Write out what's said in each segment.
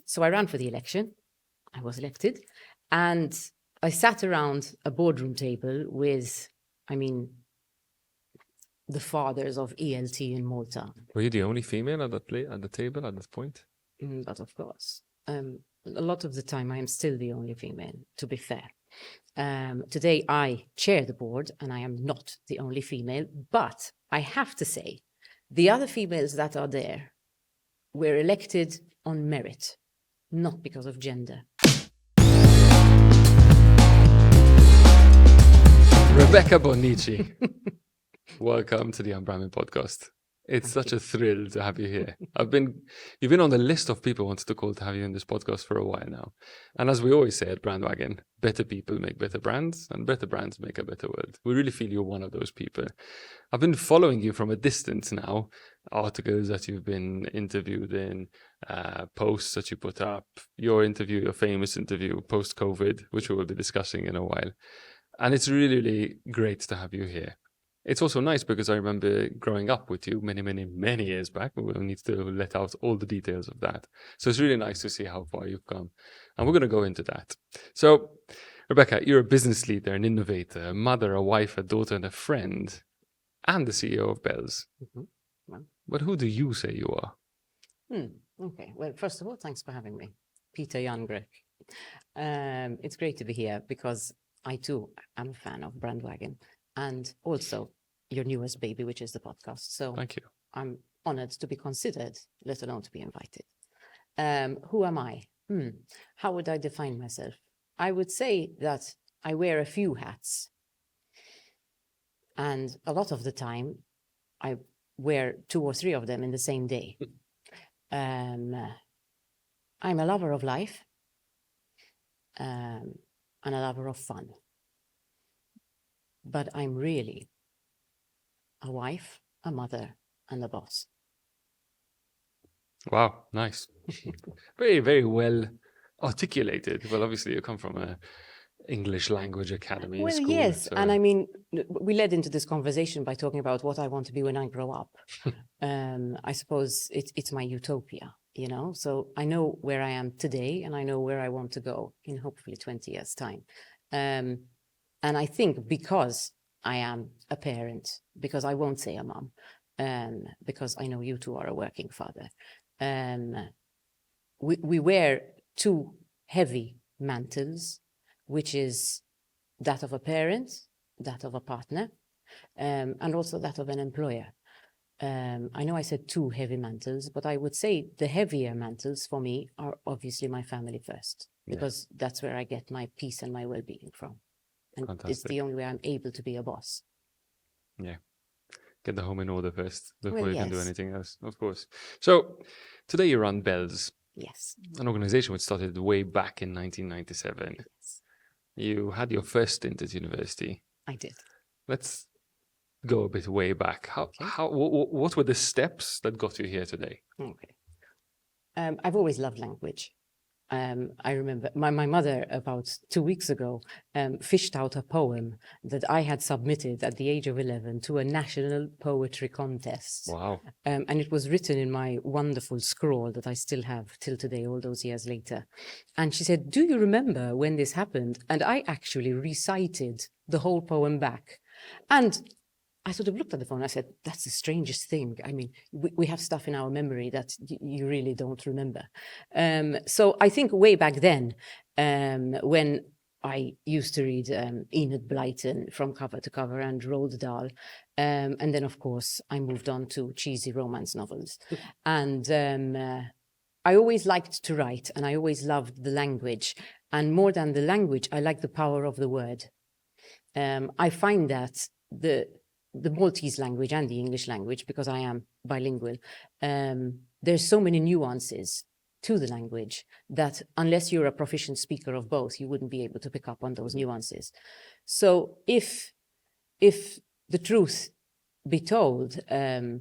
So I ran for the election. I was elected. And I sat around a boardroom table with, the fathers of ELT in Malta. Were you the only female at the table at this point? But of course, a lot of the time I am still the only female, to be fair. Today I chair the board and I am not the only female, but I have to say, the other females that are there were elected on merit, not because of gender. Rebecca Bonnici, welcome to the Unbrandme Podcast. It's such a thrill to have you here. You've been on the list of people who wanted to call to have you in this podcast for a while now. And as we always say at Brandwagon, better people make better brands and better brands make a better world. We really feel you're one of those people. I've been following you from a distance now, articles that you've been interviewed in, posts that you put up, your famous interview post-COVID, which we will be discussing in a while. And it's really, really great to have you here. It's also nice because I remember growing up with you many, many, many years back. We will need to let out all the details of that. So it's really nice to see how far you've come. And we're going to go into that. So, Rebecca, you're a business leader, an innovator, a mother, a wife, a daughter, and a friend, and the CEO of BELS. Mm-hmm. Well, but who do you say you are? Okay. Well, first of all, thanks for having me. Peter Grech. It's great to be here because I too am a fan of Brandwagon and also your newest baby, which is the podcast. So thank you. I'm honored to be considered, let alone to be invited. Who am I? How would I define myself? I would say that I wear a few hats. And a lot of the time, I wear 2 or 3 of them in the same day. I'm a lover of life and a lover of fun. But I'm really a wife, a mother, and a boss. Wow, nice. Very, very well articulated. Well, obviously you come from a English language academy school. Yes, so. and we led into this conversation by talking about what I want to be when I grow up. I suppose it's my utopia, so I know where I am today and I know where I want to go in hopefully 20 years' time. And I think because I am a parent, because I won't say a mom, because I know you two are a working father, we wear 2 heavy mantles, which is that of a parent, that of a partner, and also that of an employer. I know I said 2 heavy mantles, but I would say the heavier mantles for me are obviously my family first, because that's where I get my peace and my well-being from. And Fantastic. It's the only way I'm able to be a boss. Yeah. Get the home in order first before you can do Yes. anything else, of course. So today you run BELS, Yes. an organization which started way back in 1997. Yes, You had your first stint at university. I did. Let's go a bit way back. What were the steps that got you here today? Okay. I've always loved language. I remember my mother about 2 weeks ago fished out a poem that I had submitted at the age of 11 to a national poetry contest. Wow. And it was written in my wonderful scrawl that I still have till today, all those years later. And she said, "Do you remember when this happened?" And I actually recited the whole poem back. And I sort of looked at the phone. I said, "That's the strangest thing. We have stuff in our memory that you really don't remember." So I think way back then, when I used to read Enid Blyton from cover to cover and Roald Dahl, and then of course I moved on to cheesy romance novels, and I always liked to write, and I always loved the language, and more than the language, I like the power of the word. I find that the Maltese language and the English language, because I am bilingual, there's so many nuances to the language that unless you're a proficient speaker of both, you wouldn't be able to pick up on those nuances. So if the truth be told, the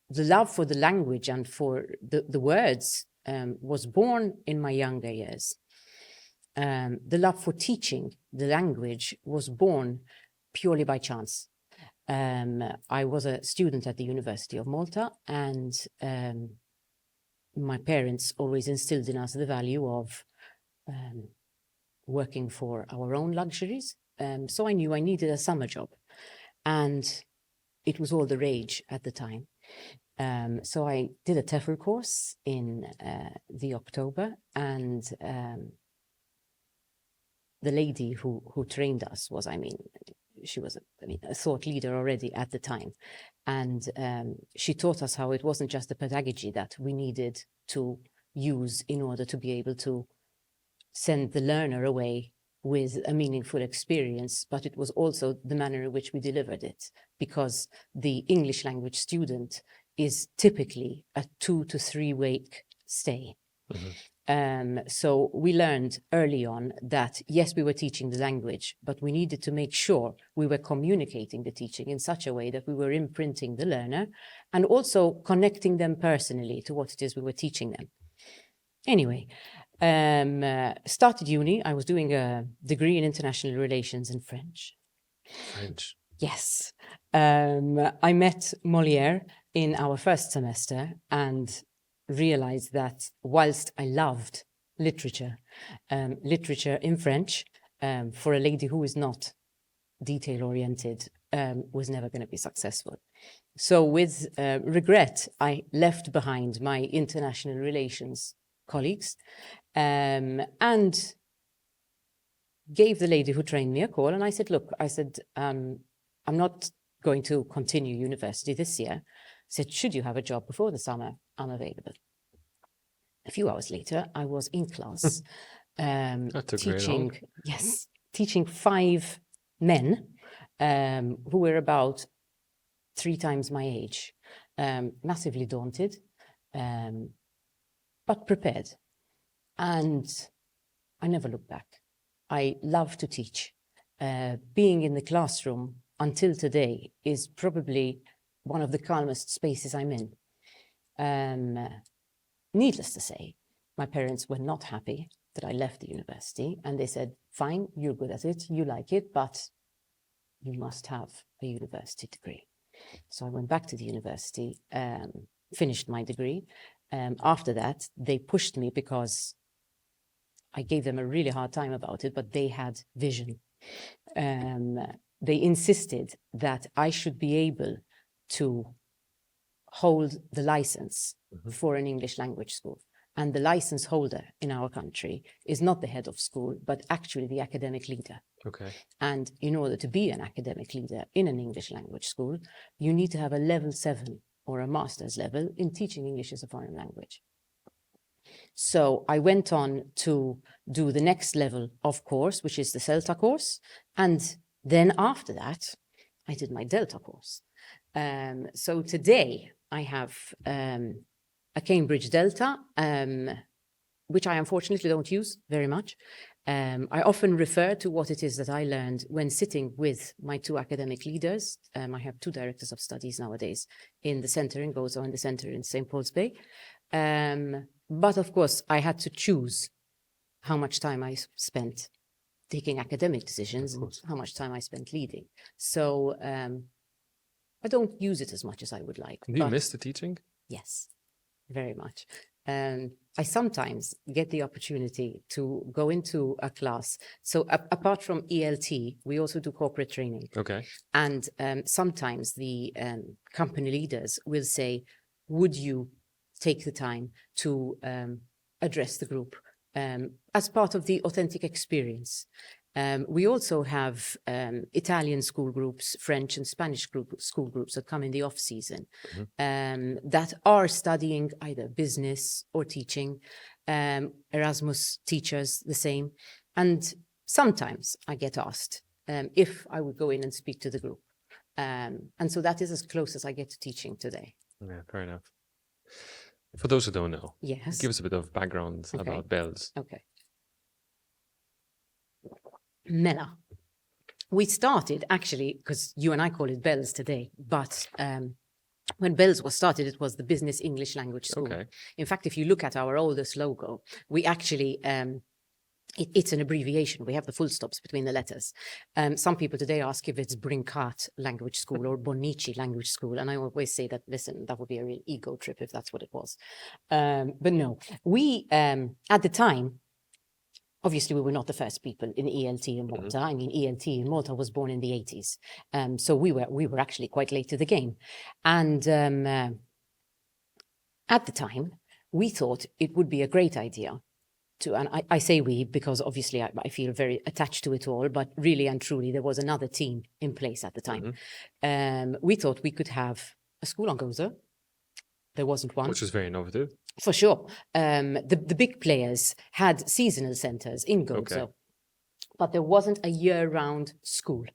love for the language and for the words was born in my younger years. The love for teaching the language was born purely by chance. I was a student at the University of Malta, and my parents always instilled in us the value of working for our own luxuries. So I knew I needed a summer job, and it was all the rage at the time. So I did a TEFL course in the October, and the lady who trained us was, she was a thought leader already at the time. And she taught us how it wasn't just the pedagogy that we needed to use in order to be able to send the learner away with a meaningful experience, but it was also the manner in which we delivered it, because the English language student is typically a 2 to 3 week stay. So we learned early on that, yes, we were teaching the language, but we needed to make sure we were communicating the teaching in such a way that we were imprinting the learner and also connecting them personally to what it is we were teaching them. Anyway, started uni. I was doing a degree in international relations in French. French. Yes. I met Molière in our first semester and realized that whilst I loved literature in French, for a lady who is not detail-oriented, was never going to be successful. So with regret, I left behind my international relations colleagues and gave the lady who trained me a call. And I said, look, I'm not going to continue university this year. I said, should you have a job before the summer? I'm available. A few hours later, I was in class teaching 5 men who were about 3 times my age, massively daunted, but prepared. And I never looked back. I love to teach. Being in the classroom until today is probably one of the calmest spaces I'm in. Needless to say, my parents were not happy that I left the university, and they said, fine, you're good at it, you like it, but you must have a university degree. So I went back to the university, finished my degree. After that, they pushed me because I gave them a really hard time about it, but they had vision. They insisted that I should be able to hold the license for an English language school. And the license holder in our country is not the head of school, but actually the academic leader. Okay. And in order to be an academic leader in an English language school, you need to have a level 7 or a master's level in teaching English as a foreign language. So I went on to do the next level of course, which is the CELTA course. And then after that, I did my Delta course. So today I have a Cambridge Delta, which I unfortunately don't use very much. I often refer to what it is that I learned when sitting with my 2 academic leaders. I have 2 directors of studies nowadays in the center in Gozo and the center in St. Paul's Bay. But of course, I had to choose how much time I spent taking academic decisions and how much time I spent leading. So I don't use it as much as I would like. Do you miss the teaching? Yes, very much. I sometimes get the opportunity to go into a class. So apart from ELT, we also do corporate training. Okay. And sometimes the company leaders will say, would you take the time to address the group as part of the authentic experience? We also have Italian school groups, French and Spanish school groups that come in the off season that are studying either business or teaching. Erasmus teachers, the same. And sometimes I get asked if I would go in and speak to the group. And so that is as close as I get to teaching today. Yeah, fair enough. For those who don't know, yes, give us a bit of background about BELS. Okay. Mela. We started actually, because you and I call it BELS today, but when BELS was started, it was the Business English Language School. Okay. In fact, if you look at our oldest logo, we actually It's an abbreviation. We have the full stops between the letters. Some people today ask if it's Brincat Language School or Bonnici Language School. And I always say that, listen, that would be a real ego trip if that's what it was. But no, we, at the time, obviously, we were not the first people in ELT in Malta. I mean, ELT in Malta was born in the 80s. So we were actually quite late to the game. And at the time, we thought it would be a great idea to, and I say we because obviously I feel very attached to it all, but really and truly there was another team in place at the time. We thought we could have a school on Gozo. There wasn't one. Which was very innovative. For sure. The big players had seasonal centres in Gozo, but there wasn't a year-round school.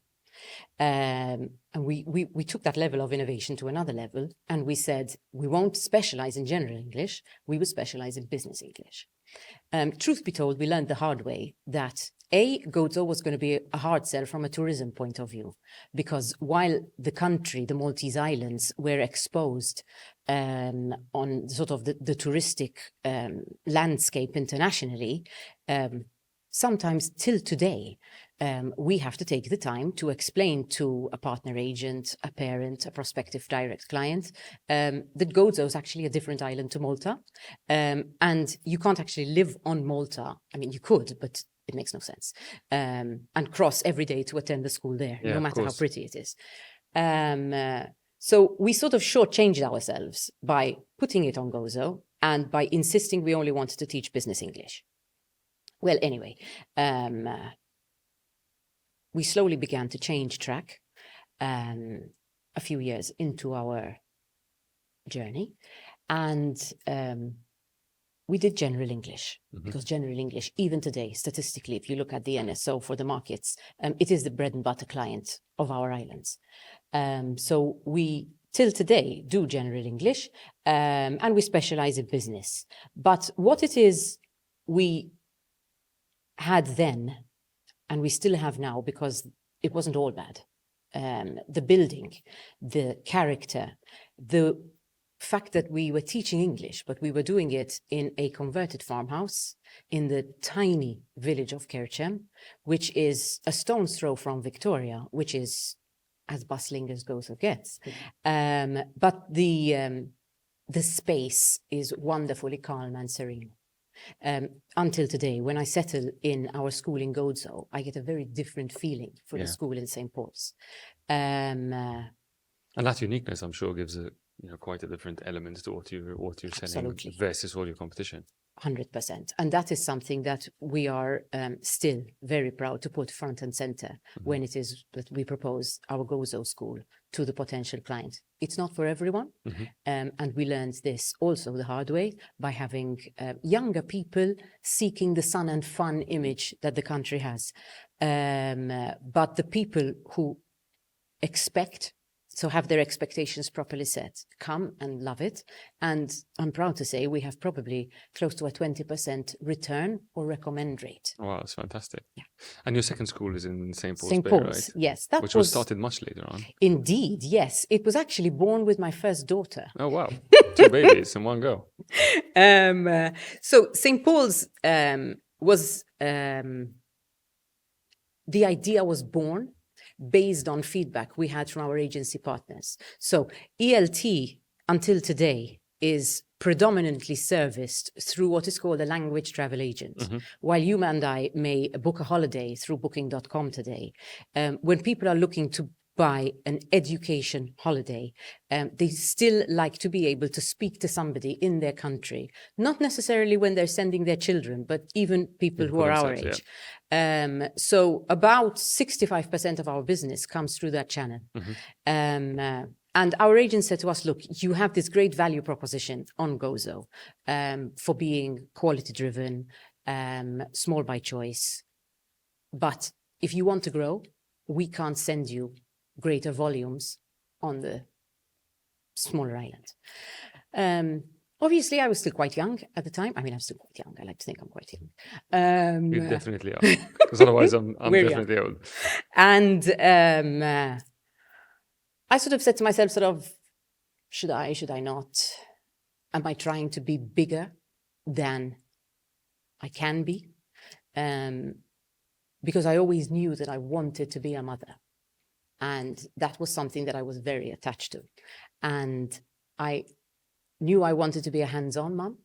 And we took that level of innovation to another level, and we said we won't specialise in general English, we would specialise in business English. Truth be told, we learned the hard way that Gozo was going to be a hard sell from a tourism point of view, because while the country, the Maltese Islands, were exposed on sort of the touristic landscape internationally, sometimes till today, we have to take the time to explain to a partner agent, a parent, a prospective direct client, that Gozo is actually a different island to Malta. And you can't actually live on Malta. I mean, you could, but it makes no sense. And cross every day to attend the school there, no matter how pretty it is. So we sort of shortchanged ourselves by putting it on Gozo and by insisting we only wanted to teach business English. Well, anyway, we slowly began to change track a few years into our journey. And we did general English, because general English, even today, statistically, if you look at the NSO for the markets, it is the bread and butter client of our islands. So we, till today, do general English, and we specialize in business. But what it is we had then, and we still have now, because it wasn't all bad. The building, the character, the fact that we were teaching English, but we were doing it in a converted farmhouse in the tiny village of Kerchem, which is a stone's throw from Victoria, which is as bustling as Gozo gets. But the space is wonderfully calm and serene. Until today, when I settle in our school in Gozo, I get a very different feeling for the school in St. Paul's. And that uniqueness, I'm sure, gives quite a different element to what you're selling versus all your competition. 100%. And that is something that we are still very proud to put front and center when it is that we propose our Gozo school to the potential client. It's not for everyone. And we learned this also the hard way by having younger people seeking the sun and fun image that the country has. But the people who expect, so have their expectations properly set, come and love it. And I'm proud to say we have probably close to a 20% return or recommend rate. Wow, that's fantastic. Yeah. And your second school is in St. Paul's St. Bay, Paul's, right? yes. Which was started much later on. Indeed, yes. It was actually born with my first daughter. Oh, wow. 2 babies in one go. So St. Paul's was, the idea was born based on feedback we had from our agency partners. So ELT, until today, is predominantly serviced through what is called a language travel agent. While you and I may book a holiday through booking.com today, when people are looking to buy an education holiday, they still like to be able to speak to somebody in their country, not necessarily when they're sending their children, but even people who are our age. So about 65% of our business comes through that channel. And our agent said to us, look, you have this great value proposition on Gozo for being quality driven, small by choice. But if you want to grow, we can't send you greater volumes on the smaller island. Obviously, I was still quite young at the time. I mean, I'm still quite young. I like to think I'm quite young. You definitely are. Because otherwise, I'm definitely old. And I sort of said to myself, should I not? Am I trying to be bigger than I can be? because I always knew that I wanted to be a mother. And that was something that I was very attached to. And I knew I wanted to be a hands-on mom.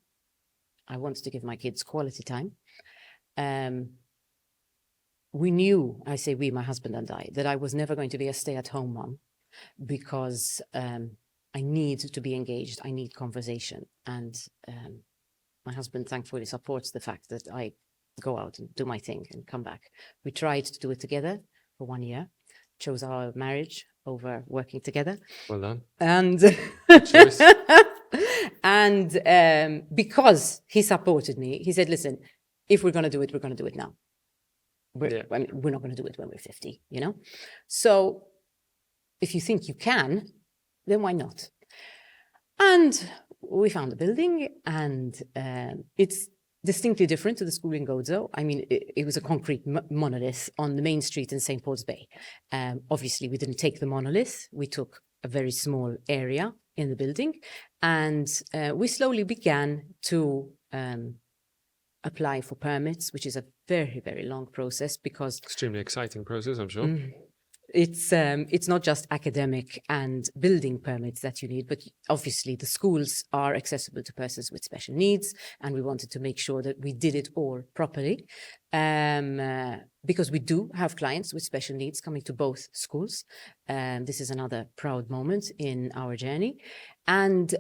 I wanted to give my kids quality time. We knew, I say we, my husband and I, that I was never going to be a stay-at-home mom because I need to be engaged. I need conversation. And my husband thankfully supports the fact that I go out and do my thing and come back. We tried to do it together for 1 year, chose our marriage over working together. Well done. And choice. and because he supported me, he said, listen, if we're going to do it, we're going to do it now. We're not going to do it when we're 50, you know? So if you think you can, then why not? And we found a building, and it's distinctly different to the school in Gozo. I mean, it was a concrete monolith on the main street in St. Paul's Bay. Obviously, we didn't take the monolith. We took a very small area in the building, and we slowly began to apply for permits, which is a very, very long process because... Extremely exciting process, I'm sure. It's not just academic and building permits that you need, but obviously the schools are accessible to persons with special needs, and we wanted to make sure that we did it all properly, because we do have clients with special needs coming to both schools. This is another proud moment in our journey. And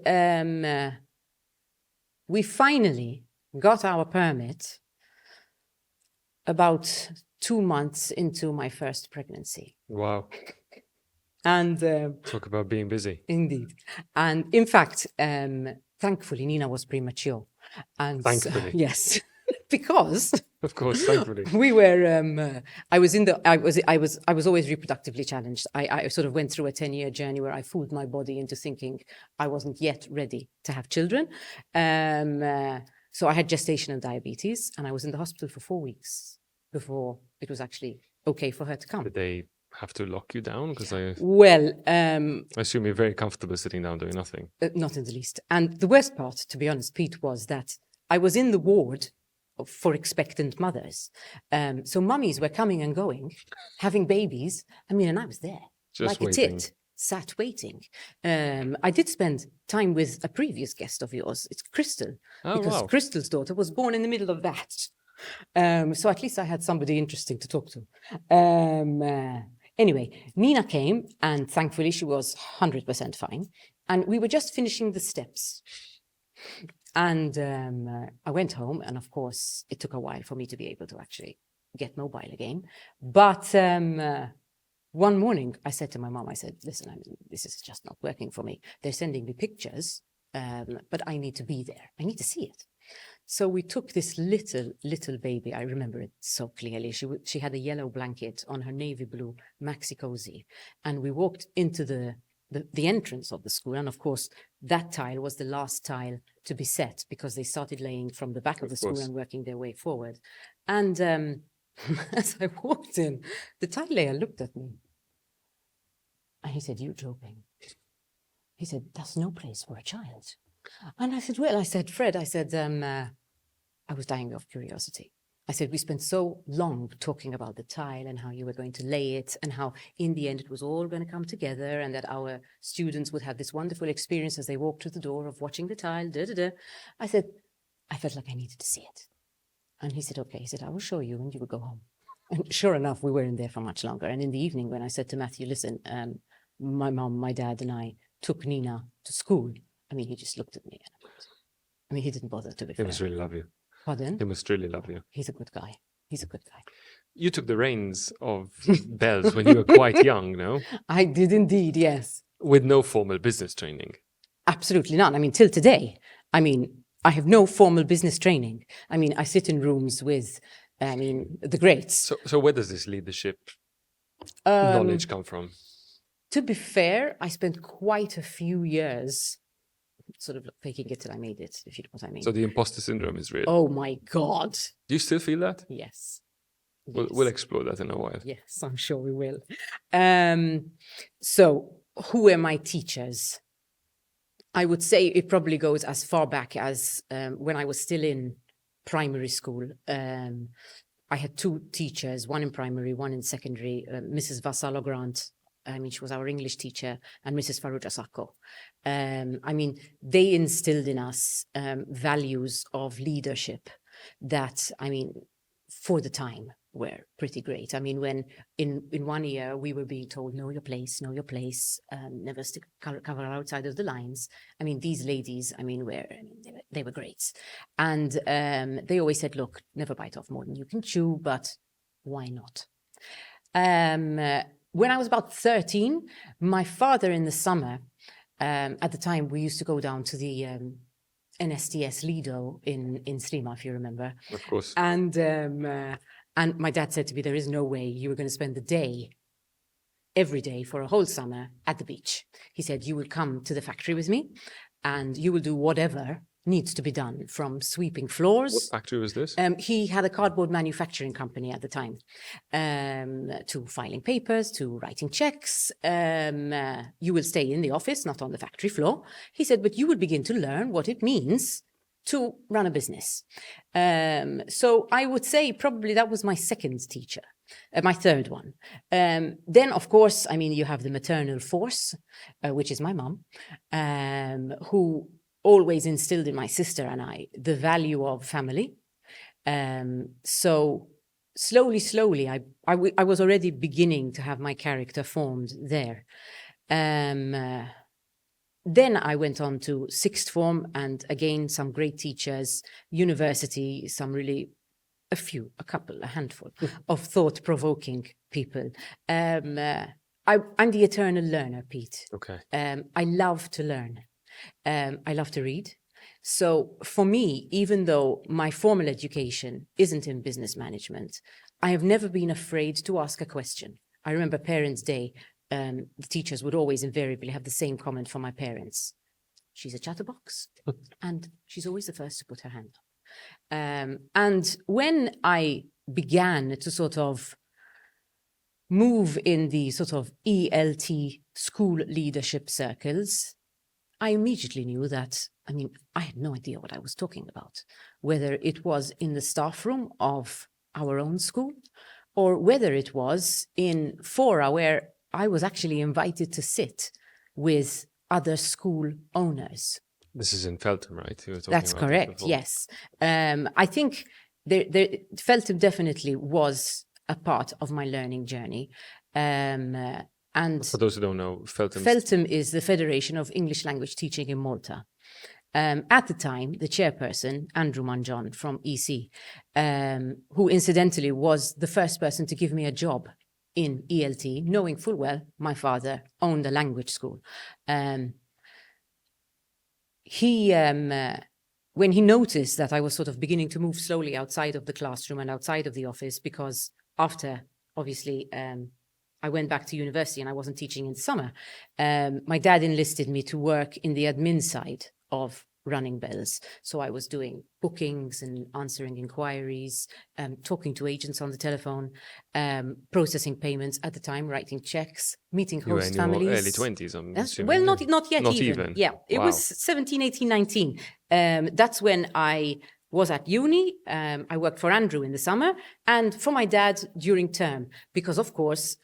we finally got our permit about 2 months into my first pregnancy. Wow. And talk about being busy. Indeed. And in fact, thankfully, Nina was premature. And thankfully. Yes. Because of course, thankfully. We were I was always reproductively challenged. I sort of went through a 10-year journey where I fooled my body into thinking I wasn't yet ready to have children. So I had gestational diabetes, and I was in the hospital for 4 weeks before it was actually okay for her to come. Did they have to lock you down? Because I assume you're very comfortable sitting down doing nothing. Not in the least. And the worst part, to be honest, Pete, was that I was in the ward for expectant mothers. So mummies were coming and going, having babies. I mean, and I was there. Just like waiting. A tit, sat waiting. I did spend time with a previous guest of yours. It's Crystal. Because Crystal's daughter was born in the middle of that. So at least I had somebody interesting to talk to. Anyway, Nina came, and thankfully she was 100% fine. And we were just finishing the steps. And I went home, and of course, it took a while for me to be able to actually get mobile again. But one morning, I said to my mom, I said, listen, this is just not working for me. They're sending me pictures, but I need to be there. I need to see it. So we took this little baby. I remember it so clearly. She had a yellow blanket on her navy blue maxi cozy. And we walked into the entrance of the school. And of course, that tile was the last tile to be set because they started laying from the back of the school and working their way forward. And as I walked in, the tile layer looked at me. And he said, "You're joking." He said, "That's no place for a child." And I said, well, I said, Fred, I said, I was dying of curiosity. I said, we spent so long talking about the tile and how you were going to lay it and how in the end it was all going to come together and that our students would have this wonderful experience as they walked through the door of watching the tile, I said, I felt like I needed to see it. And he said, okay. He said, I will show you and you will go home. And sure enough, we weren't there for much longer. And in the evening when I said to Matthew, listen, my mom, my dad and I took Nina to school. I mean, he just looked at me. I mean, he didn't bother to be fair. He must really love you. Pardon? He must really love you. He's a good guy. He's a good guy. You took the reins of BELS when you were quite young, no? I did indeed, yes. With no formal business training? Absolutely not. I mean, till today, I mean, I have no formal business training. I mean, I sit in rooms with, the greats. So where does this leadership knowledge come from? To be fair, I spent quite a few years sort of faking it till I made it, if you know what I mean. So the imposter syndrome is real? Oh my God. Do you still feel that? Yes. We'll explore that in a while. Yes, I'm sure we will. So who were my teachers? I would say it probably goes as far back as when I was still in primary school. I had two teachers, one in primary, one in secondary, Mrs. Vassallo Grant. I mean, she was our English teacher, and Mrs. Farrugia Sacco. I mean, they instilled in us values of leadership that, I mean, for the time were pretty great. I mean, when in 1 year we were being told, know your place, never stick cover outside of the lines. I mean, these ladies, I mean, they were great. And they always said, look, never bite off more than you can chew, but why not? When I was about 13, my father in the summer, at the time we used to go down to the NSTS Lido in Slima, if you remember. Of course. And my dad said to me, there is no way you were going to spend the day, every day for a whole summer at the beach. He said, you will come to the factory with me and you will do whatever needs to be done, from sweeping floors. What factory was this? He had a cardboard manufacturing company at the time, to filing papers, to writing checks. You will stay in the office, not on the factory floor. He said, but you will begin to learn what it means to run a business. So I would say probably that was my second teacher, my third one. Then, of course, I mean, you have the maternal force, which is my mum, who always instilled in my sister and I the value of family. So slowly, I was already beginning to have my character formed there. Then I went on to sixth form, and again, some great teachers, university, some really, a handful of thought-provoking people. I'm the eternal learner, Pete. Okay. I love to learn. I love to read. So for me, even though my formal education isn't in business management, I have never been afraid to ask a question. I remember Parents' Day, the teachers would always invariably have the same comment from my parents. She's a chatterbox, and she's always the first to put her hand up. And when I began to sort of move in the sort of ELT school leadership circles, I immediately knew that, I mean, I had no idea what I was talking about, whether it was in the staff room of our own school, or whether it was in fora where I was actually invited to sit with other school owners. This is in Feltham, right? You were talking That's about correct, yes. I think Feltham definitely was a part of my learning journey. And for those who don't know, Feltham is the Federation of English Language Teaching in Malta. At the time, the chairperson, Andrew Manjon from EC, who incidentally was the first person to give me a job in ELT, knowing full well my father owned a language school. When he noticed that I was sort of beginning to move slowly outside of the classroom and outside of the office, because after, obviously, I went back to university and I wasn't teaching in summer, my dad enlisted me to work in the admin side of running BELS. So I was doing bookings and answering inquiries, talking to agents on the telephone, processing payments at the time, writing checks, meeting host families. You were in your early 20s, I'm assuming. Well, not yet even. Yeah, it Wow. was 17, 18, 19. That's when I was at uni. I worked for Andrew in the summer and for my dad during term, because of course,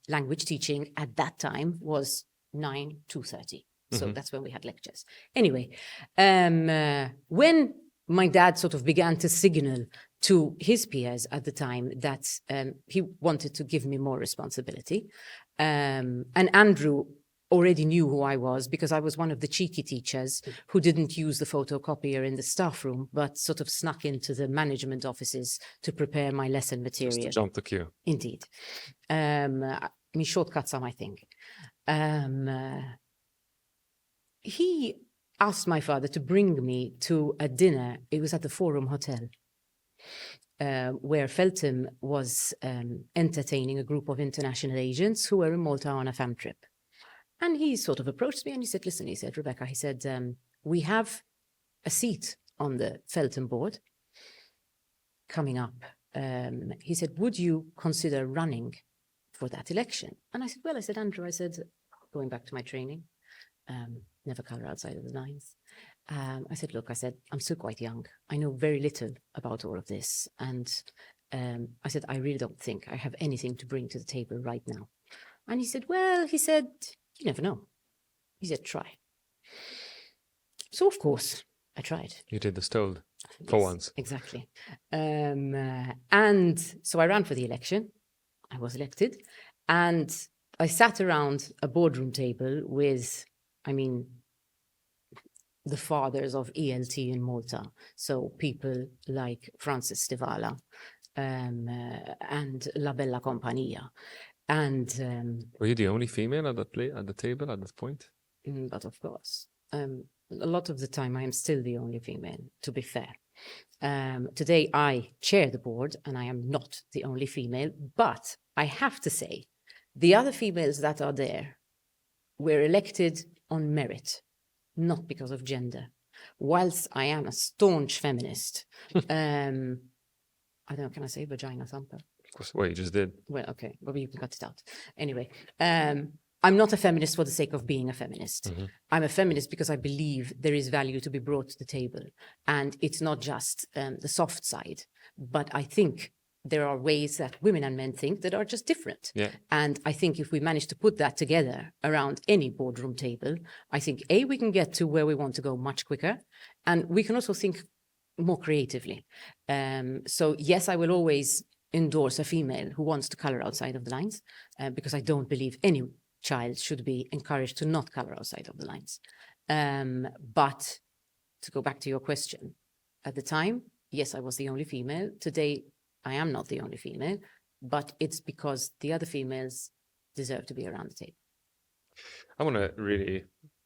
language teaching at that time was 9 to 30. So that's when we had lectures. Anyway, when my dad sort of began to signal to his peers at the time that he wanted to give me more responsibility, and Andrew already knew who I was, because I was one of the cheeky teachers who didn't use the photocopier in the staff room, but sort of snuck into the management offices to prepare my lesson material. Just to jump the queue. Indeed. I mean, shortcuts are my thing. He asked my father to bring me to a dinner. It was at the Forum Hotel, where Feltham was entertaining a group of international agents who were in Malta on a fam trip. And he sort of approached me and he said, listen, he said, Rebecca, he said, we have a seat on the Feltham board coming up. He said, would you consider running for that election? And I said, well, I said, Andrew, I said, going back to my training, never colour outside of the lines. I said, look, I said, I'm still quite young. I know very little about all of this. And I said, I really don't think I have anything to bring to the table right now. And he said, well, you never know. He said, try. So, of course, I tried. You did as told for once. Exactly. And so I ran for the election. I was elected. And I sat around a boardroom table with, the fathers of ELT in Malta. So people like Francis Stivala and La Bella Compagnia. And were you the only female at the table at this point? But of course, a lot of the time I am still the only female, to be fair. Today I chair the board and I am not the only female, but I have to say the other females that are there were elected on merit, not because of gender. Whilst I am a staunch feminist, I don't know, can I say vagina thumper? Of course, well, you just did. Well, okay, but you can cut it out. Anyway, I'm not a feminist for the sake of being a feminist. Mm-hmm. I'm a feminist because I believe there is value to be brought to the table. And it's not just the soft side, but I think there are ways that women and men think that are just different. Yeah. And I think if we manage to put that together around any boardroom table, I think, A, we can get to where we want to go much quicker. And we can also think more creatively. So yes, I will always endorse a female who wants to color outside of the lines, because I don't believe any child should be encouraged to not color outside of the lines. But to go back to your question, at the time, yes, I was the only female. Today, I am not the only female, but it's because the other females deserve to be around the table. I want to really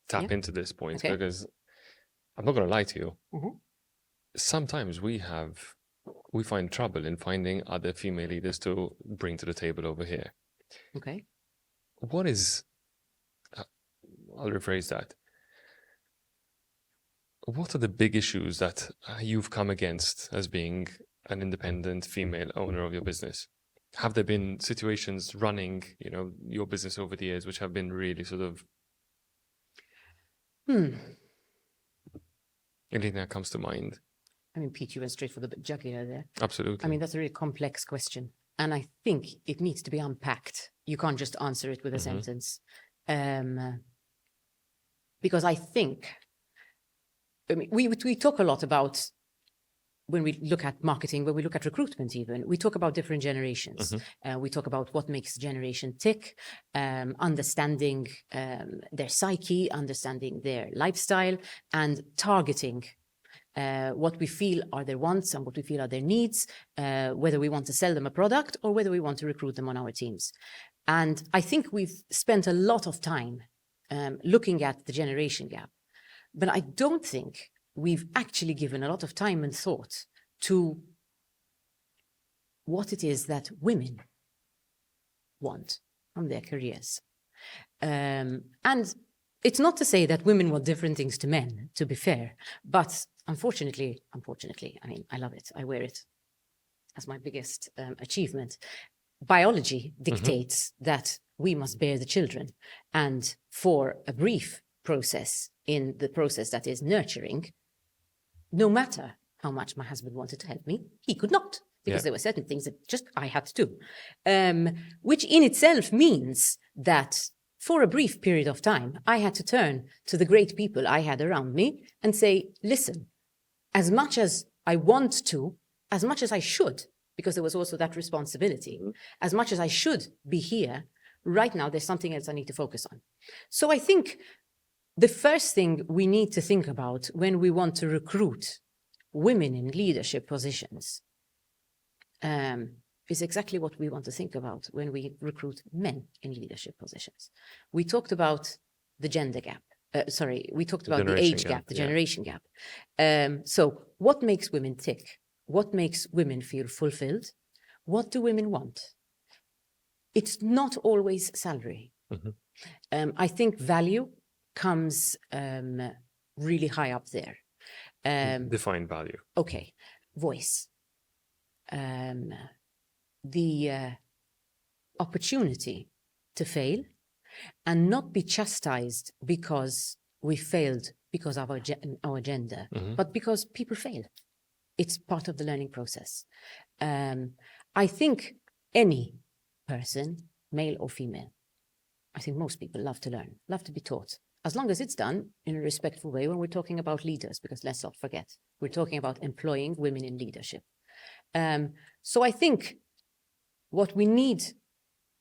tap into this point, because I'm not going to lie to you. Mm-hmm. Sometimes we find trouble in finding other female leaders to bring to the table over here. Okay. I'll rephrase that. What are the big issues that you've come against as being an independent female owner of your business? Have there been situations running, your business over the years which have been really sort of anything that comes to mind? Pete, you went straight for the jugular there. Absolutely. That's a really complex question. And I think it needs to be unpacked. You can't just answer it with a sentence. Because I think, we talk a lot about, when we look at marketing, when we look at recruitment even, we talk about different generations. We talk about what makes generation tick, understanding their psyche, understanding their lifestyle, and targeting what we feel are their wants and what we feel are their needs, whether we want to sell them a product or whether we want to recruit them on our teams. And I think we've spent a lot of time looking at the generation gap, but I don't think we've actually given a lot of time and thought to what it is that women want from their careers. And it's not to say that women want different things to men, to be fair, but unfortunately, I love it. I wear it as my biggest achievement. Biology dictates that we must bear the children. And for a brief process in the process that is nurturing, no matter how much my husband wanted to help me, he could not, because there were certain things that just I had to do, which in itself means that for a brief period of time, I had to turn to the great people I had around me and say, listen, as much as I want to, as much as I should, because there was also that responsibility, as much as I should be here, right now there's something else I need to focus on. So I think the first thing we need to think about when we want to recruit women in leadership positions is exactly what we want to think about when we recruit men in leadership positions. We talked about the gender gap. We talked about the age gap, the generation gap. So what makes women tick? What makes women feel fulfilled? What do women want? It's not always salary. I think value comes really high up there. Define value. Okay. Voice. The opportunity to fail and not be chastised because we failed because of our gender, but because people fail. It's part of the learning process. I think any person, male or female, I think most people love to learn, love to be taught, as long as it's done in a respectful way when we're talking about leaders, because let's not forget, we're talking about employing women in leadership. So I think what we need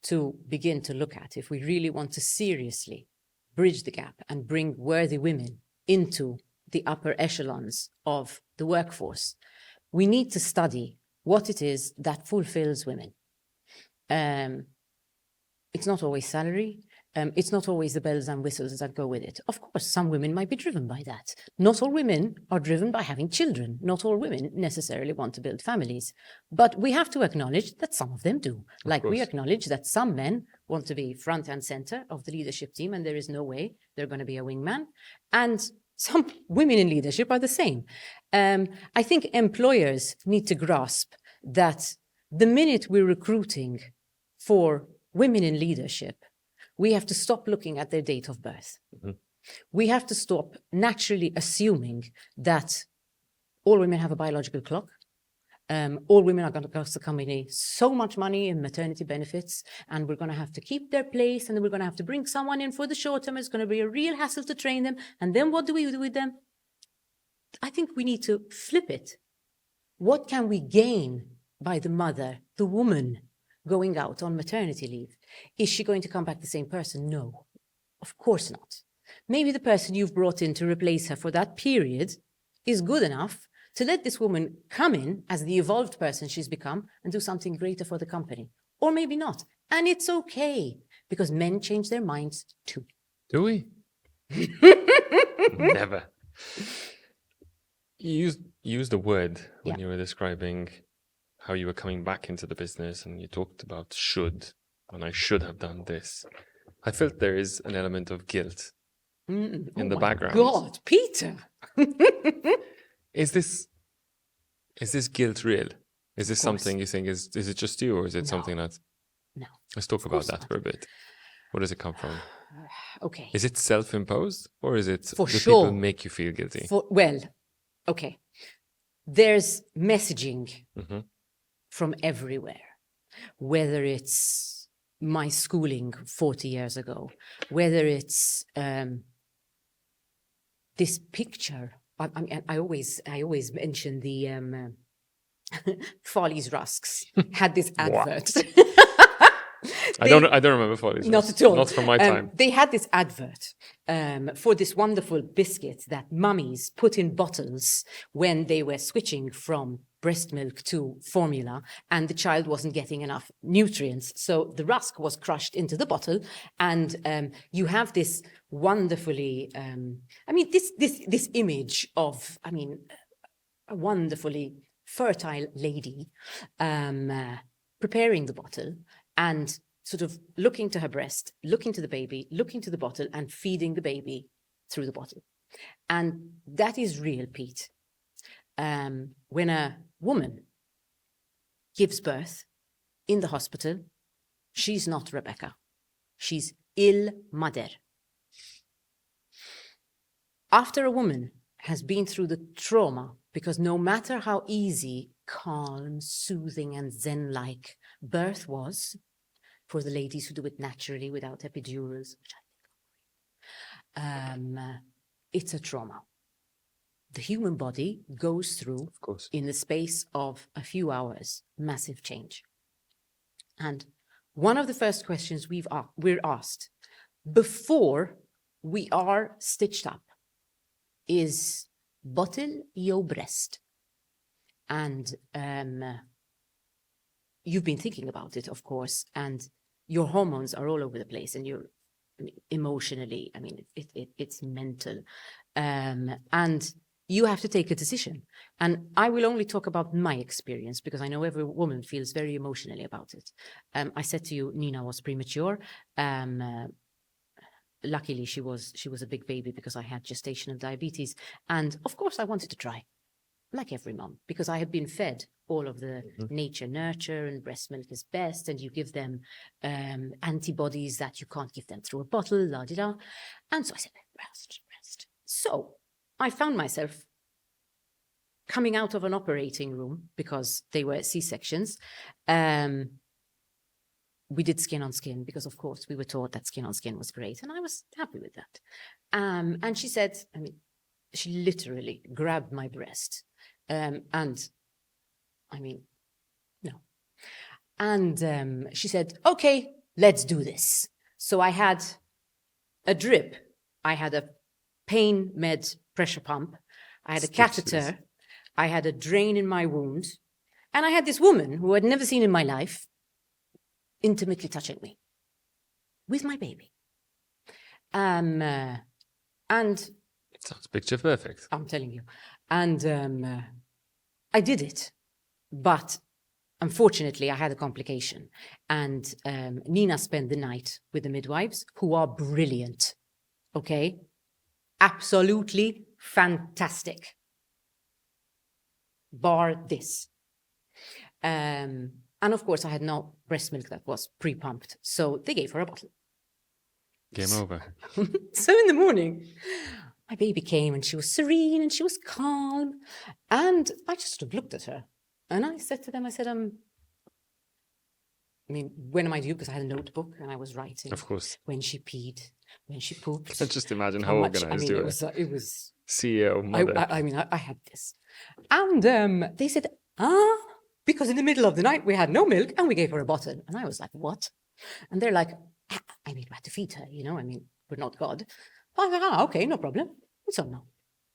to begin to look at, if we really want to seriously bridge the gap and bring worthy women into the upper echelons of the workforce, we need to study what it is that fulfills women. It's not always salary. It's not always the bells and whistles that go with it. Of course, some women might be driven by that. Not all women are driven by having children. Not all women necessarily want to build families. But we have to acknowledge that some of them do. Like we acknowledge that some men want to be front and center of the leadership team, and there is no way they're going to be a wingman. And some women in leadership are the same. I think employers need to grasp that the minute we're recruiting for women in leadership, we have to stop looking at their date of birth. Mm-hmm. We have to stop naturally assuming that all women have a biological clock. All women are going to cost the company so much money in maternity benefits, and we're going to have to keep their place, and then we're going to have to bring someone in for the short term. It's going to be a real hassle to train them. And then what do we do with them? I think we need to flip it. What can we gain by the mother, the woman, going out on maternity leave? Is she going to come back the same person? No, of course not. Maybe the person you've brought in to replace her for that period is good enough to let this woman come in as the evolved person she's become and do something greater for the company. Or maybe not. And it's okay, because men change their minds too. Do we? Never. You used a word when you were describing how you were coming back into the business, and you talked about should, and I should have done this. I felt there is an element of guilt in the background. God, Peter! Is this guilt real? Is this something you think is it just you, or is it something that... No. Let's talk about that for a bit. Where does it come from? Okay. Is it self-imposed, or is it for do sure. people make you feel guilty? Okay. There's messaging from everywhere, whether it's my schooling 40 years ago, whether it's this picture. I always mention the Follies Rusks had this advert. I don't remember Follies. Not at all. Not from my time. They had this advert for this wonderful biscuit that mummies put in bottles when they were switching from breast milk to formula, and the child wasn't getting enough nutrients. So the rusk was crushed into the bottle, and you have this wonderfully, this image of, a wonderfully fertile lady preparing the bottle and sort of looking to her breast, looking to the baby, looking to the bottle, and feeding the baby through the bottle. And that is real, Pete. When a woman gives birth in the hospital, she's not Rebecca. She's il mater. After a woman has been through the trauma, because no matter how easy, calm, soothing, and zen-like birth was, for the ladies who do it naturally without epidurals, which I think it's a trauma. The human body goes through, of course, in the space of a few hours, massive change. And one of the first questions we're asked before we are stitched up is, bottle your breast. And you've been thinking about it, of course, and your hormones are all over the place, and you're emotionally, it's mental. And you have to take a decision. And I will only talk about my experience, because I know every woman feels very emotionally about it. I said to you, Nina was premature. Luckily, she was a big baby, because I had gestational diabetes. And of course, I wanted to try, like every mom, because I had been fed all of the nature nurture, and breast milk is best, and you give them antibodies that you can't give them through a bottle, la-di-da. And so I said, breast. So I found myself coming out of an operating room, because they were C-sections, we did skin on skin, because of course we were taught that skin on skin was great, and I was happy with that. And she said, I mean, she literally grabbed my breast, and I mean, no. And she said, okay, let's do this. So I had a drip, I had a pain med pressure pump, I had a catheter, I had a drain in my wound, and I had this woman who I'd never seen in my life intimately touching me with my baby. And it sounds picture perfect. I'm telling you. And I did it, but unfortunately I had a complication. And Nina spent the night with the midwives, who are brilliant, okay? Absolutely fantastic. Bar this. And of course I had no breast milk that was pre-pumped, so they gave her a bottle. Game over. So in the morning, my baby came and she was serene and she was calm. And I just sort of looked at her and I said to them, I said, I mean, when am I due? Because I had a notebook and I was writing. Of course. When she peed, when she pooped. I just imagine how organized you were. It was CEO, mother. I had this. And they said, because in the middle of the night we had no milk and we gave her a bottle. And I was like, what? And they're like, I mean, we had to feed her, you know, I mean, we're not God. I was like, okay, no problem. And so no.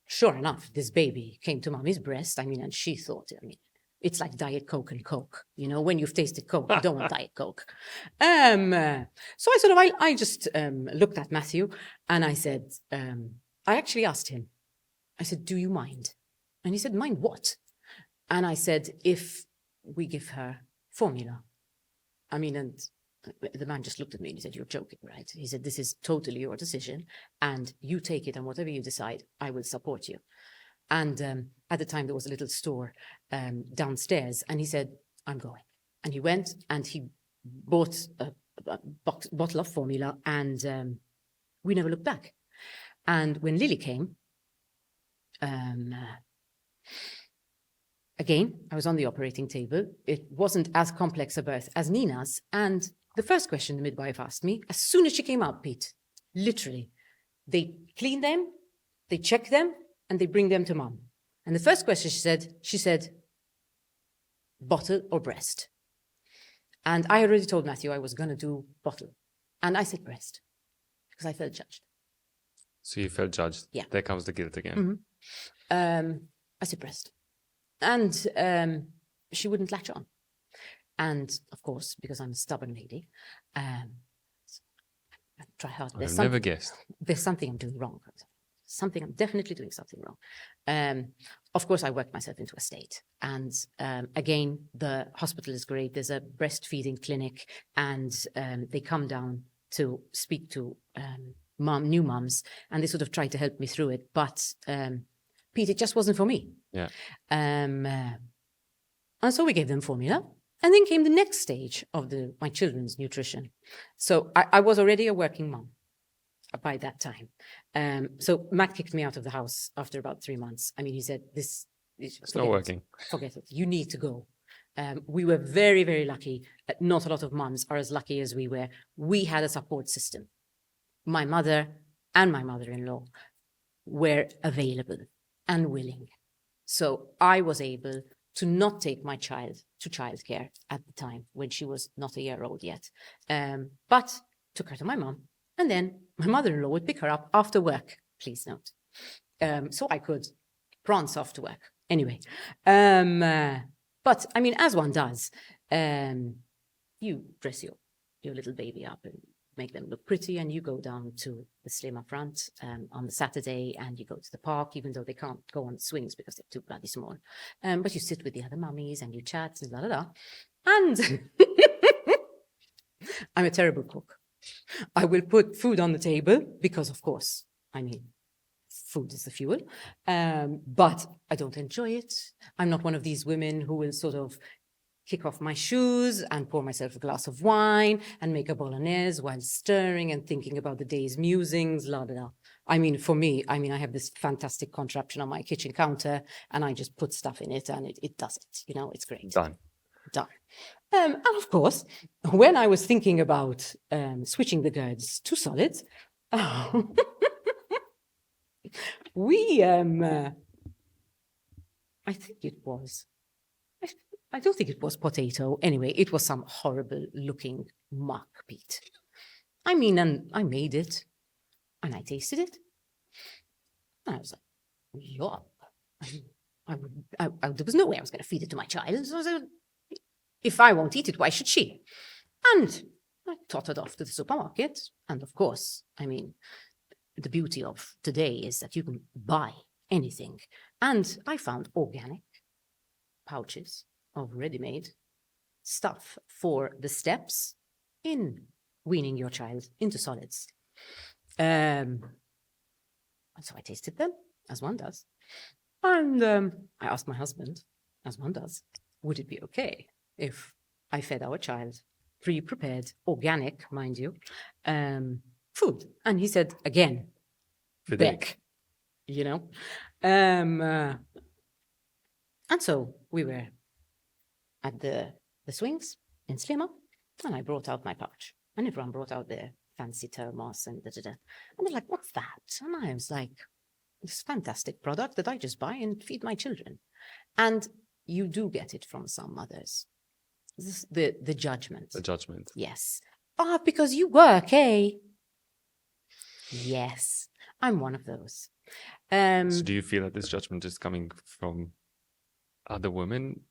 Sure enough, this baby came to mommy's breast. I mean, and she thought, I mean, it's like Diet Coke and Coke. You know, when you've tasted Coke, you don't want Diet Coke. So I just looked at Matthew and I said, I actually asked him, I said, do you mind? And he said, mind what? And I said, if we give her formula. I mean, and the man just looked at me and he said, you're joking, right? He said, this is totally your decision and you take it, and whatever you decide, I will support you. And at the time there was a little store downstairs, and he said, I'm going. And he went and he bought a bottle of formula, and we never looked back. And when Lily came, again, I was on the operating table. It wasn't as complex a birth as Nina's. And the first question the midwife asked me, as soon as she came out, Pete, literally, they clean them, they check them, and they bring them to mom. And the first question she said, bottle or breast? And I already told Matthew I was going to do bottle. And I said breast, because I felt judged. So you felt judged? Yeah. There comes the guilt again. Mm-hmm. I said breast. And she wouldn't latch on. And of course, because I'm a stubborn lady, I try hard. I've never guessed. There's something I'm doing wrong. I'm definitely doing something wrong. Of course, I worked myself into a state. And again, the hospital is great. There's a breastfeeding clinic, and they come down to speak to new mums, and they sort of try to help me through it. But Pete, it just wasn't for me. Yeah. And so we gave them formula. And then came the next stage of my children's nutrition. So I was already a working mom by that time. So Matt kicked me out of the house after about 3 months. I mean, he said, it's not working. Forget it. You need to go. We were very, very lucky. Not a lot of moms are as lucky as we were. We had a support system. My mother and my mother-in-law were available and willing. So I was able to not take my child to childcare at the time when she was not a year old yet, but took her to my mom. And then my mother-in-law would pick her up after work, please note. So I could prance off to work. Anyway, but I mean, as one does, you dress your little baby up and make them look pretty, and you go down to the cinema front on the Saturday, and you go to the park, even though they can't go on swings because they're too bloody small. But you sit with the other mummies and you chat and blah. And I'm a terrible cook. I will put food on the table because, of course, I mean, food is the fuel, but I don't enjoy it. I'm not one of these women who will sort of kick off my shoes and pour myself a glass of wine and make a bolognese while stirring and thinking about the day's musings, la. I mean, for me, I have this fantastic contraption on my kitchen counter, and I just put stuff in it, and it does it. You know, it's great. Done. And of course, when I was thinking about switching the girls to solids, we, I think it was, I don't think it was potato. Anyway, it was some horrible looking muck, Pete. I mean, and I made it, and I tasted it, and I was like, yuck. There was no way I was going to feed it to my child. So I said, if I won't eat it, why should she? And I tottered off to the supermarket. And of course, I mean, the beauty of today is that you can buy anything. And I found organic pouches of ready-made stuff for the steps in weaning your child into solids. And so I tasted them, as one does. And I asked my husband, as one does, would it be okay if I fed our child pre-prepared, organic, mind you, food? And he said, again, Beck, you know. And so we were at the swings in Slima, and I brought out my pouch. And everyone brought out their fancy thermos and da-da-da. And they're like, what's that? And I was like, this fantastic product that I just buy and feed my children. And you do get it from some mothers. This is the judgment. The judgment. Yes. Because you work, eh? Yes. I'm one of those. So do you feel that this judgment is coming from other women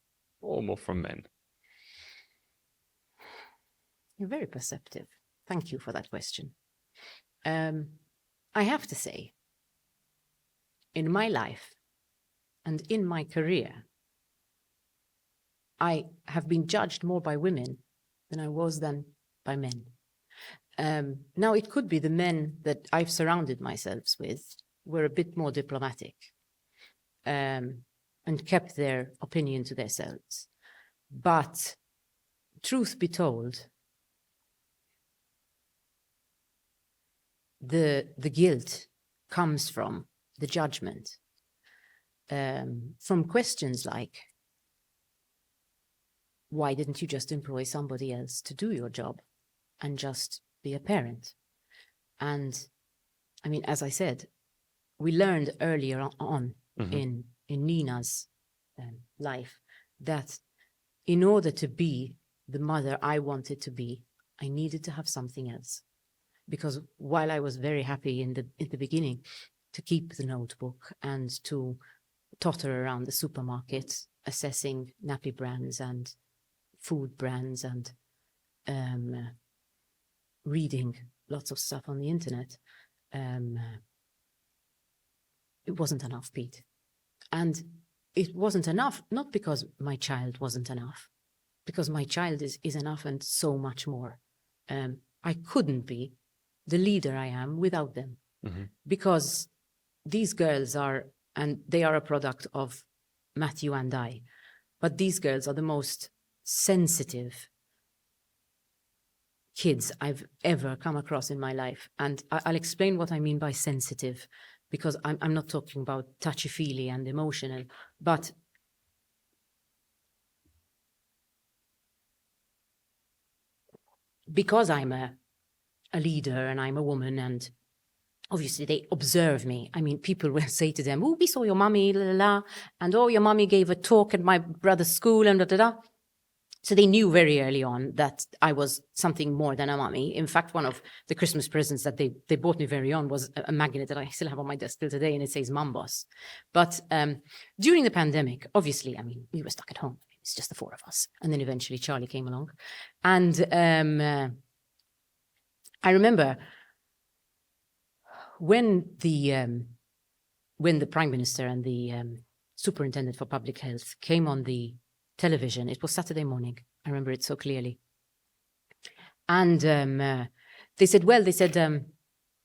or more from men? You're very perceptive. Thank you for that question. I have to say, in my life and in my career, I have been judged more by women than I was then by men. Now, it could be the men that I've surrounded myself with were a bit more diplomatic and kept their opinion to themselves. But truth be told, the guilt comes from the judgment, from questions like, why didn't you just employ somebody else to do your job and just be a parent? And I mean, as I said, we learned earlier on in Nina's life that in order to be the mother I wanted to be, I needed to have something else. Because while I was very happy in the beginning to keep the notebook and to totter around the supermarket, assessing nappy brands and food brands and reading lots of stuff on the internet, it wasn't enough, Pete. And it wasn't enough, not because my child wasn't enough, because my child is enough and so much more. I couldn't be the leader I am without them, because these girls are, and they are a product of Matthew and I, but these girls are the most sensitive kids I've ever come across in my life. And I'll explain what I mean by sensitive, because I'm not talking about touchy-feely and emotional, but because I'm a leader and I'm a woman, and obviously they observe me. I mean, people will say to them, oh, we saw your mummy, la la la, and oh, your mummy gave a talk at my brother's school, and da da da. So they knew very early on that I was something more than a mummy. In fact, one of the Christmas presents that they bought me very on was a magnet that I still have on my desk till today, and it says Mum Boss. But during the pandemic, obviously, I mean, we were stuck at home. It's just the four of us. And then eventually Charlie came along. And I remember when the Prime Minister and the Superintendent for Public Health came on the television. It was Saturday morning. I remember it so clearly. And they said,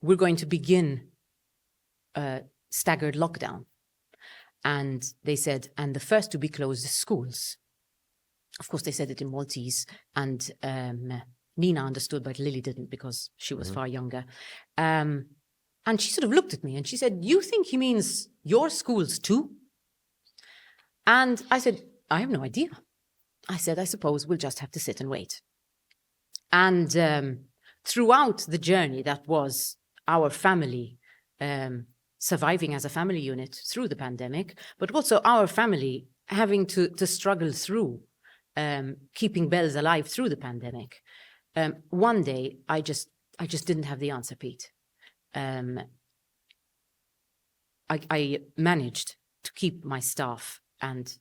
we're going to begin a staggered lockdown. And they said, and the first to be closed is schools. Of course, they said it in Maltese, and Nina understood, but Lily didn't because she was far younger. And And she sort of looked at me and she said, you think he means your schools too? And I said, I have no idea. I said, I suppose we'll just have to sit and wait. And throughout the journey that was our family surviving as a family unit through the pandemic, but also our family having to struggle through keeping BELS alive through the pandemic. One day, I just didn't have the answer, Pete. I managed to keep my staff, and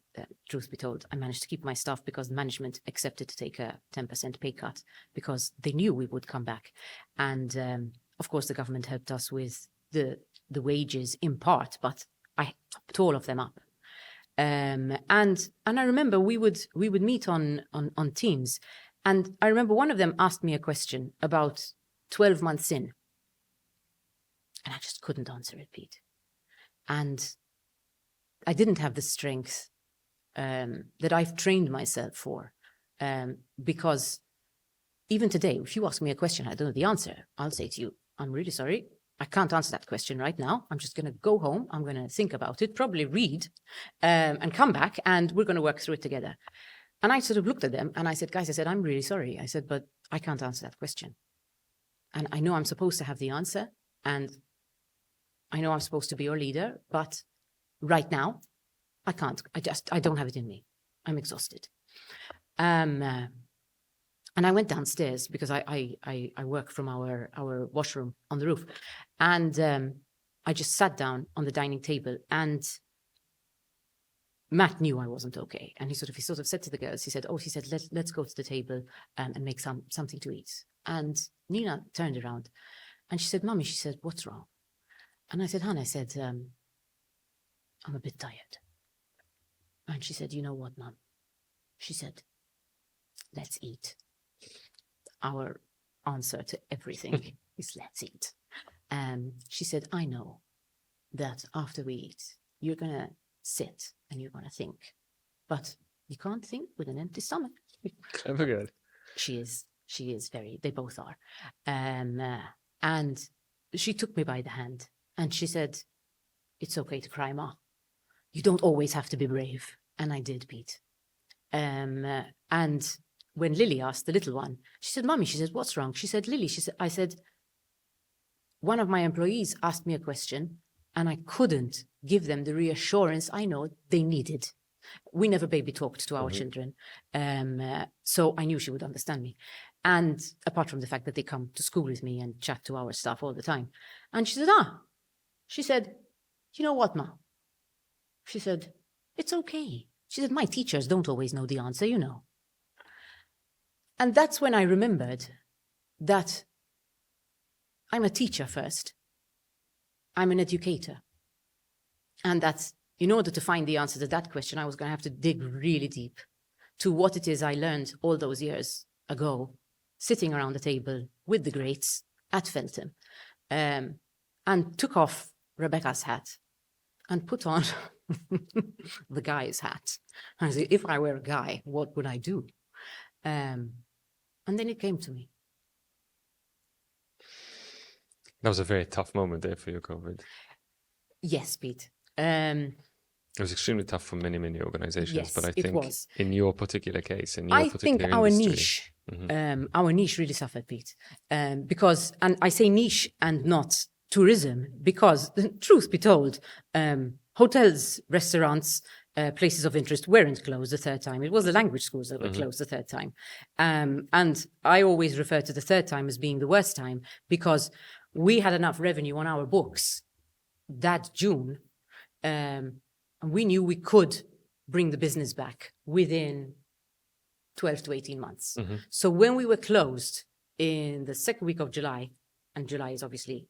truth be told, I managed to keep my staff because management accepted to take a 10% pay cut because they knew we would come back. And of course, the government helped us with the wages in part, but I topped all of them up. And I remember we would meet on Teams, and I remember one of them asked me a question about 12 months in, and I just couldn't answer it, Pete. And I didn't have the strength that I've trained myself for, because even today, if you ask me a question, I don't know the answer, I'll say to you, I'm really sorry, I can't answer that question right now. I'm just going to go home, I'm going to think about it, probably read, and come back, and we're going to work through it together. And I sort of looked at them and I said, guys, I said, I'm really sorry. I said, but I can't answer that question. And I know I'm supposed to have the answer, and I know I'm supposed to be your leader, but right now, I can't. I don't have it in me. I'm exhausted. And I went downstairs because I work from our washroom on the roof. And I just sat down on the dining table, and Matt knew I wasn't okay. And he sort of said to the girls, he said, let's go to the table and make something to eat. And Nina turned around and she said, Mummy, she said, what's wrong? And I said, Hannah, I said, I'm a bit tired. And she said, you know what, Mum? She said, let's eat. Our answer to everything is let's eat. She said, I know that after we eat, you're going to sit and you're going to think, but you can't think with an empty stomach. Clever girl. She is very, they both are. And she took me by the hand and she said, it's okay to cry, Ma. You don't always have to be brave. And I did, Pete. And when Lily asked the little one, she said, Mummy, she said, what's wrong? She said, Lily, I said, one of my employees asked me a question and I couldn't give them the reassurance I know they needed. We never baby talked to our children. So I knew she would understand me. And apart from the fact that they come to school with me and chat to our staff all the time. And she said, you know what, Ma? She said, it's okay. She said, my teachers don't always know the answer, you know. And that's when I remembered that I'm a teacher first. I'm an educator. And that in order to find the answer to that question, I was going to have to dig really deep to what it is I learned all those years ago, sitting around the table with the greats at Feltham, and took off Rebecca's hat and put on the guy's hat. I said, if I were a guy, what would I do? And then it came to me. That was a very tough moment there for you, COVID. Yes, Pete. It was extremely tough for many, many organizations, yes, but I think in your particular case, in your I particular think our industry, our niche really suffered, Pete. Because, and I say niche and not tourism, because the truth be told, hotels, restaurants, places of interest weren't closed the third time. It was the language schools that were closed the third time. And I always refer to the third time as being the worst time because we had enough revenue on our books that June, and we knew we could bring the business back within 12 to 18 months. So when we were closed in the second week of July, and July is obviously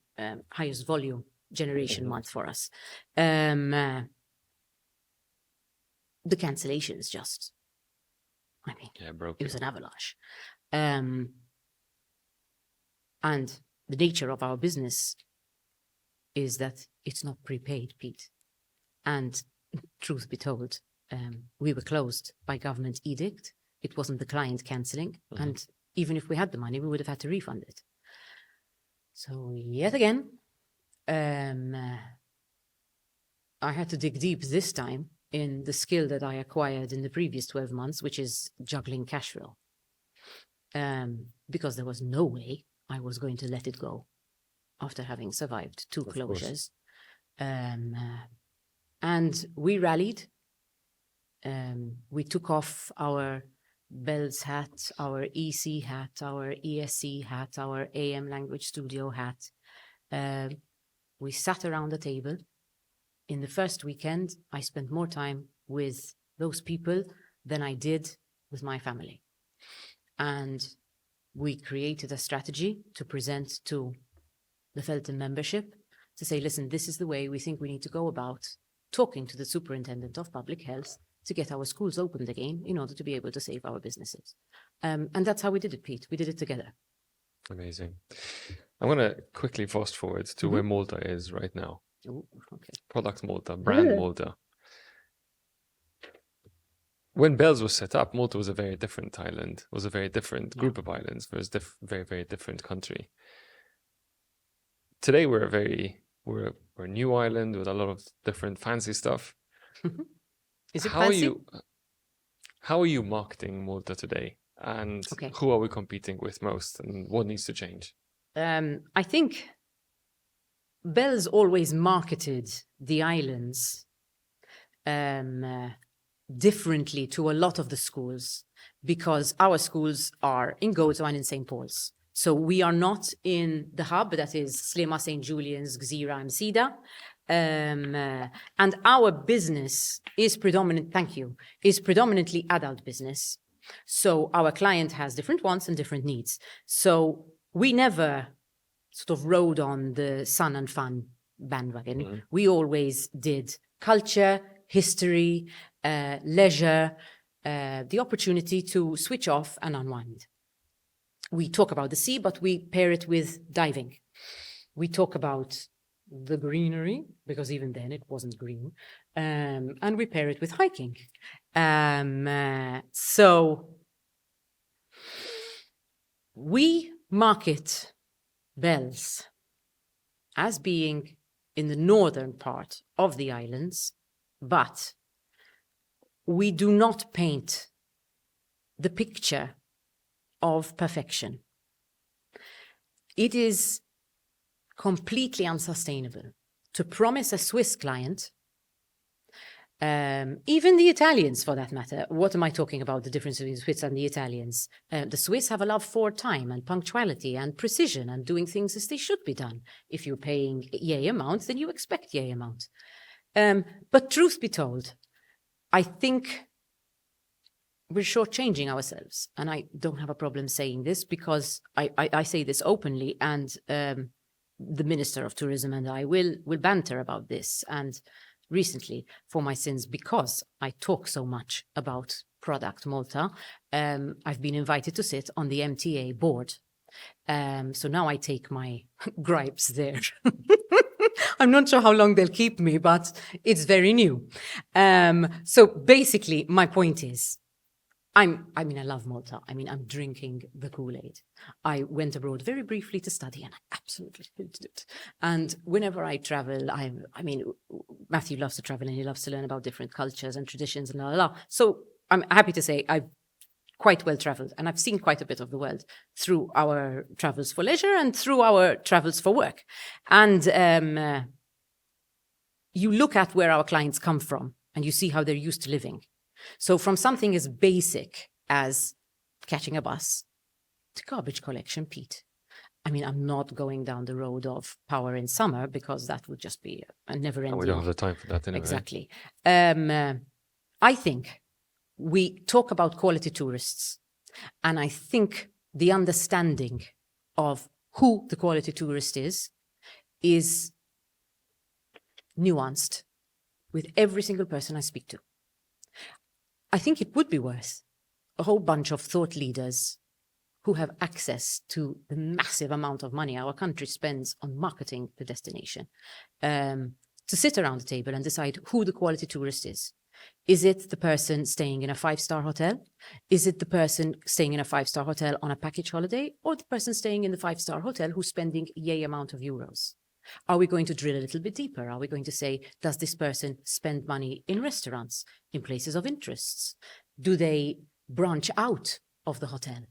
highest volume generation month for us, the cancellations just, I mean, it was an avalanche. And the nature of our business is that it's not prepaid, Pete. And truth be told, we were closed by government edict. It wasn't the client cancelling. And even if we had the money, we would have had to refund it. So yet again, I had to dig deep this time in the skill that I acquired in the previous 12 months, which is juggling cash flow. Because there was no way I was going to let it go after having survived 2 closures. And we rallied. We took off our BELS hat, our EC hat, our ESC hat, our AM Language Studio hat. We sat around the table. In the first weekend, I spent more time with those people than I did with my family. And we created a strategy to present to the Felton membership to say, listen, this is the way we think we need to go about talking to the superintendent of public health to get our schools opened again in order to be able to save our businesses. And that's how we did it, Pete. We did it together. Amazing. I'm going to quickly fast forward to where Malta is right now. Ooh, okay. Product Malta, brand Malta. When BELS was set up, Malta was a very different island, was a very different group of islands, it was very, very different country. Today we're a new island with a lot of different fancy stuff. Is it fancy? How are you marketing Malta today? And who are we competing with most? And what needs to change? I think BELS always marketed the islands differently to a lot of the schools, because our schools are in Gozo and in St. Paul's. So we are not in the hub that is Slima, St. Julian's, Gzira, and Sida. And our business is predominantly adult business. So our client has different wants and different needs. So we never sort of rode on the sun and fun bandwagon. Mm-hmm. We always did culture, history, leisure, the opportunity to switch off and unwind. We talk about the sea, but we pair it with diving. We talk about the greenery, because even then it wasn't green, and we pair it with hiking. So we market BELS as being in the northern part of the islands, but we do not paint the picture of perfection. It is completely unsustainable to promise a Swiss client, even the Italians for that matter. What am I talking about, the difference between the Swiss and the Italians? The Swiss have a love for time and punctuality and precision and doing things as they should be done. If you're paying yay amount, then you expect yay amount. But truth be told, I think we're shortchanging ourselves. And I don't have a problem saying this, because I say this openly, and the Minister of Tourism and I will banter about this. And recently, for my sins, because I talk so much about Product Malta, I've been invited to sit on the MTA board. So now I take my gripes there. I'm not sure how long they'll keep me, but it's very new. So basically, my point is, I love Malta. I'm drinking the Kool-Aid. I went abroad very briefly to study, and I absolutely hated it. And whenever I travel, Matthew loves to travel, and he loves to learn about different cultures and traditions and la la la. So I'm happy to say I've quite well traveled, and I've seen quite a bit of the world through our travels for leisure and through our travels for work. And you look at where our clients come from, and you see how they're used to living. So from something as basic as catching a bus to garbage collection, Pete. I'm not going down the road of power in summer, because that would just be a never-ending. We don't have the time for that anyway. Exactly. I think we talk about quality tourists, and I think the understanding of who the quality tourist is nuanced with every single person I speak to. I think it would be worth a whole bunch of thought leaders who have access to the massive amount of money our country spends on marketing the destination, to sit around the table and decide who the quality tourist is. Is it the person staying in a 5-star hotel? Is it the person staying in a 5-star hotel on a package holiday? Or the person staying in the 5-star hotel who's spending yay amount of euros? Are we going to drill a little bit deeper? Are we going to say, does this person spend money in restaurants, in places of interests? Do they branch out of the hotel?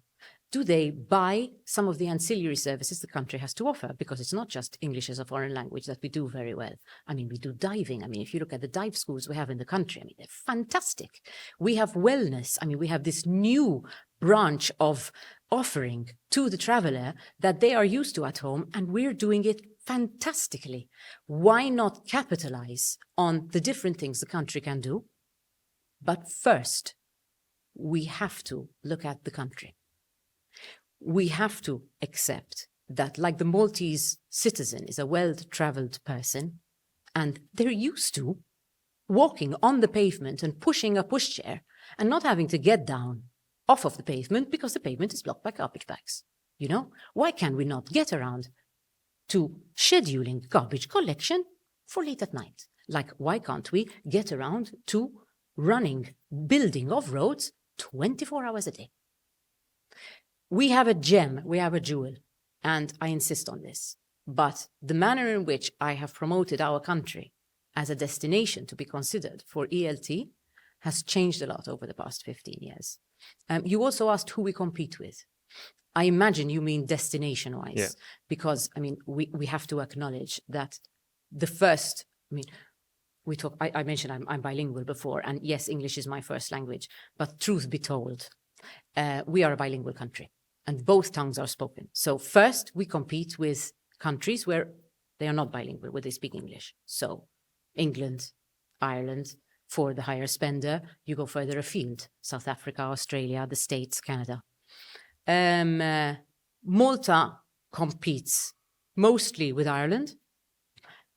Do they buy some of the ancillary services the country has to offer? Because it's not just English as a foreign language that we do very well. I mean, we do diving. I mean, if you look at the dive schools we have in the country, I mean, they're fantastic. We have wellness. I mean, we have this new branch of offering to the traveler that they are used to at home, and we're doing it fantastically. Why not capitalize on the different things the country can do? But first, we have to look at the country. We have to accept that, like the Maltese citizen is a well-traveled person, and they're used to walking on the pavement and pushing a pushchair and not having to get down off of the pavement because the pavement is blocked by garbage bags. You know, why can we not get around to scheduling garbage collection for late at night? Like, why can't we get around to running, building of roads 24 hours a day? We have a gem, we have a jewel, and I insist on this. But the manner in which I have promoted our country as a destination to be considered for ELT has changed a lot over the past 15 years. You also asked who we compete with. I imagine you mean destination-wise, because, I mean, we have to acknowledge that the first, I mean, I mentioned I'm bilingual before, and yes, English is my first language, but truth be told, we are a bilingual country, and both tongues are spoken. So first, we compete with countries where they are not bilingual, where they speak English. So England, Ireland, for the higher spender, you go further afield, South Africa, Australia, the States, Canada. Malta competes mostly with Ireland,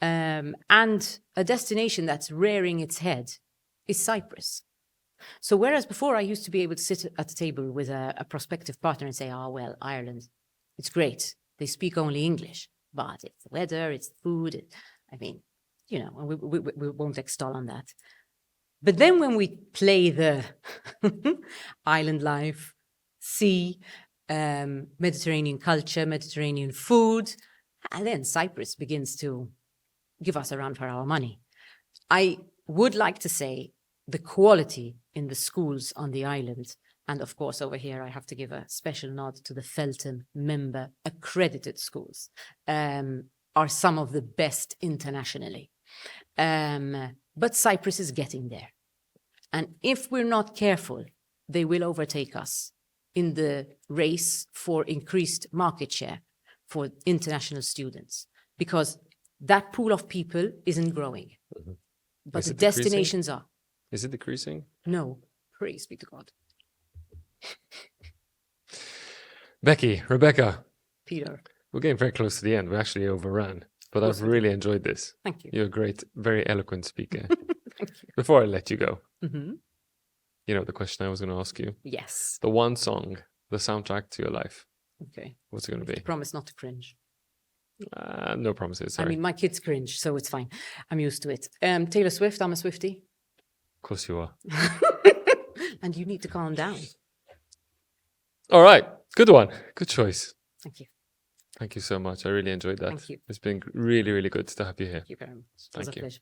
and a destination that's rearing its head is Cyprus. So whereas before I used to be able to sit at the table with a prospective partner and say, oh, well, Ireland, it's great. They speak only English, but it's the weather, it's the food. I mean, you know, we won't extol on that. But then when we play the island life, sea, Mediterranean culture, Mediterranean food, and then Cyprus begins to give us a run for our money. I would like to say the quality in the schools on the island, and of course over here I have to give a special nod to the Felton member accredited schools, are some of the best internationally. But Cyprus is getting there. And if we're not careful, they will overtake us in the race for increased market share for international students, because that pool of people isn't growing. Mm-hmm. But the destinations are. Is it decreasing? No. Praise be to God. Rebecca. Peter. We're getting very close to the end. We actually overran, but I've really enjoyed this. Thank you. You're a great, very eloquent speaker. Thank you. Before I let you go, mm-hmm. You know the question I was going to ask you? Yes. The one song, the soundtrack to your life. Okay. What's it going to be? Promise not to cringe. No promises, sorry. I mean, my kids cringe, so it's fine. I'm used to it. Taylor Swift, I'm a Swiftie. Of course you are. And you need to calm down. All right. Good one. Good choice. Thank you. Thank you so much. I really enjoyed that. Thank you. It's been really, really good to have you here. Thank you very much. It was a pleasure.